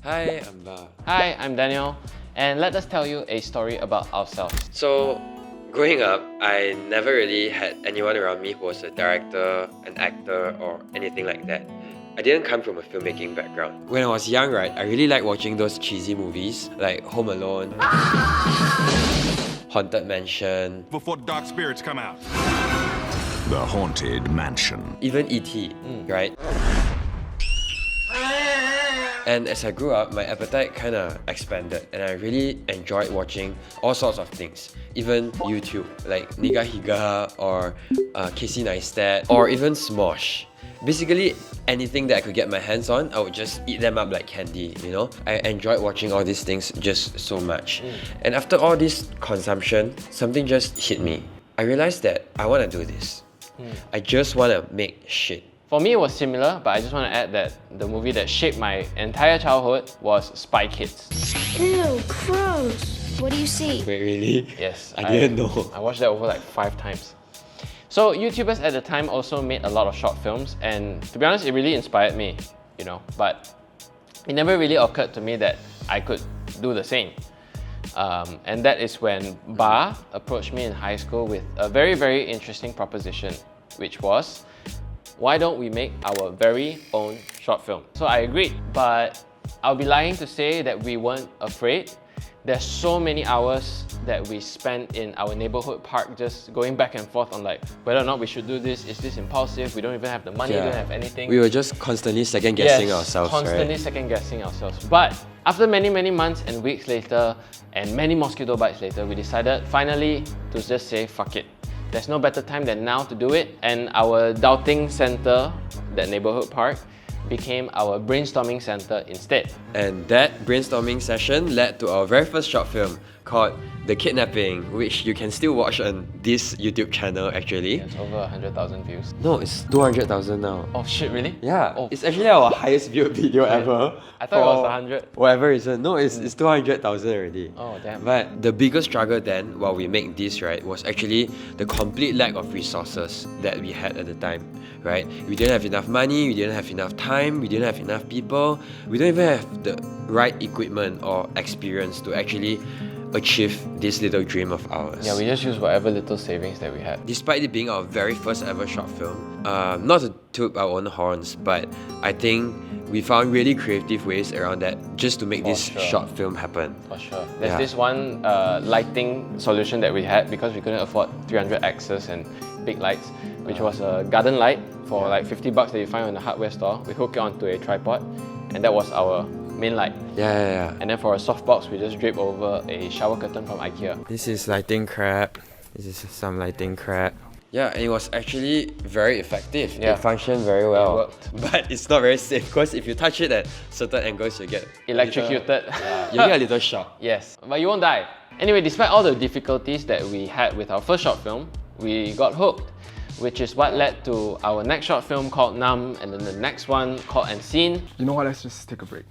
Hi, I'm Ba. Hi, I'm Daniel, and let us tell you a story about ourselves. So, growing up, I never really had anyone around me who was a director, an actor, or anything like that. I didn't come from a filmmaking background. When I was young, right, I really liked watching those cheesy movies like Home Alone, Haunted Mansion, Before dark spirits come out. The Haunted Mansion. even E.T., right? And as I grew up, my appetite kind of expanded and I really enjoyed watching all sorts of things. Even YouTube, like Nigahiga or Casey Neistat or even Smosh. Basically, anything that I could get my hands on, I would just eat them up like candy, you know? I enjoyed watching all these things just so much. And after all this consumption, something just hit me. I realized that I want to do this. I just want to make shit. For me, it was similar, but I just want to add that the movie that shaped my entire childhood was Spy Kids. Ew, gross. What do you see? Wait, really? Yes, I didn't know. I watched that over like 5 times. So YouTubers at the time also made a lot of short films, and to be honest, it really inspired me, you know. But it never really occurred to me that I could do the same. And that is when Ba approached me in high school with a very, very interesting proposition, which was, why don't we make our very own short film? So I agreed, but I'll be lying to say that we weren't afraid. There's so many hours that we spent in our neighborhood park just going back and forth on like whether or not we should do this. Is this impulsive? We don't even have the money, we don't have anything. We were just constantly second guessing Yes, ourselves, constantly right? second guessing ourselves. But after many, many months and weeks later and many mosquito bites later, we decided finally to just say fuck it. There's no better time than now to do it, and our doubting center, that neighborhood park, became our brainstorming center instead. And that brainstorming session led to our very first short film called The Kidnapping, which you can still watch on this YouTube channel actually. It's over 100,000 views. No, it's 200,000 now. Oh shit, really? Yeah, Oh, it's actually our highest viewed video ever. I thought it was For 100. Whatever reason. No, it's 200,000 already. Oh, damn. But the biggest struggle then, while we make this, right, was actually the complete lack of resources that we had at the time, right? We didn't have enough money, we didn't have enough time, we didn't have enough people, we don't even have the right equipment or experience to actually achieve this little dream of ours. Yeah, we just used whatever little savings that we had. Despite it being our very first ever short film, not to toot our own horns, but I think we found really creative ways around that just to make For this sure. short film happen. For sure. There's Yeah. this one lighting solution that we had because we couldn't afford 300 axes and big lights, which was a garden light for like 50 bucks that you find in the hardware store. We hook it onto a tripod, and that was our main light. Yeah. And then for a softbox, we just drape over a shower curtain from IKEA. This is lighting crap. This is some lighting crap. Yeah, and it was actually very effective. Yeah. It functioned very well. It worked. But it's not very safe because if you touch it at certain angles, you get Electrocuted. you get a little shock. Yes, but you won't die. Anyway, despite all the difficulties that we had with our first short film, we got hooked, which is what led to our next short film called Numb, and then the next one called Unseen, You know what, let's just take a break.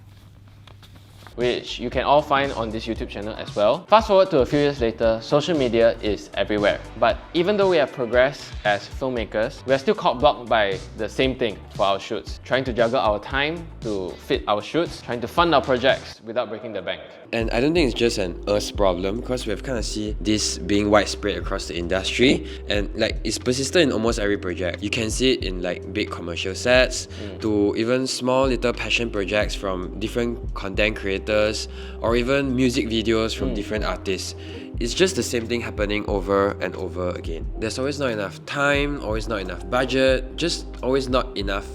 which you can all find on this YouTube channel as well. Fast forward to a few years later, social media is everywhere. But even though we have progressed as filmmakers, we are still caught blocked by the same thing for our shoots. Trying to juggle our time to fit our shoots, trying to fund our projects without breaking the bank. And I don't think it's just an us problem because we've kind of seen this being widespread across the industry and like it's persistent in almost every project. You can see it in like big commercial sets to even small little passion projects from different content creators or even music videos from different artists. It's just the same thing happening over and over again. There's always not enough time, always not enough budget, just always not enough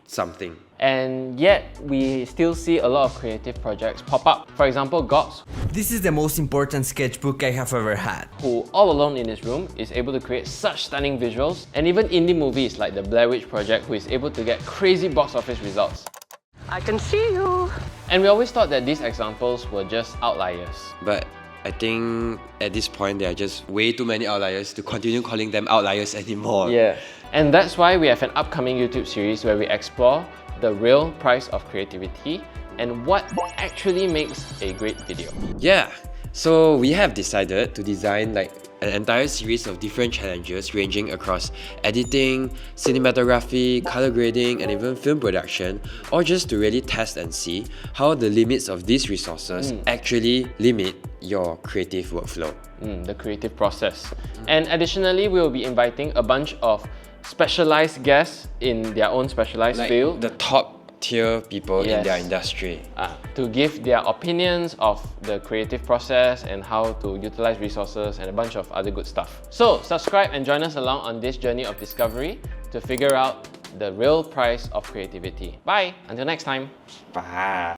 something. And yet, we still see a lot of creative projects pop up. For example, Gox, This is the most important sketchbook I have ever had. who all alone in his room is able to create such stunning visuals, and even indie movies like the Blair Witch Project, who is able to get crazy box office results. I can see you. And we always thought that these examples were just outliers. But I think at this point there are just way too many outliers to continue calling them outliers anymore. Yeah. And that's why we have an upcoming YouTube series where we explore the real price of creativity and what actually makes a great video. Yeah. So we have decided to design like an entire series of different challenges ranging across editing, cinematography, color grading, and even film production, all just to really test and see how the limits of these resources actually limit your creative workflow. The creative process. And additionally, we will be inviting a bunch of specialized guests in their own specialized field. The top tier people in their Yes. industry. To give their opinions of the creative process and how to utilize resources and a bunch of other good stuff. So subscribe and join us along on this journey of discovery to figure out the real price of creativity. Bye! Until next time. Bye.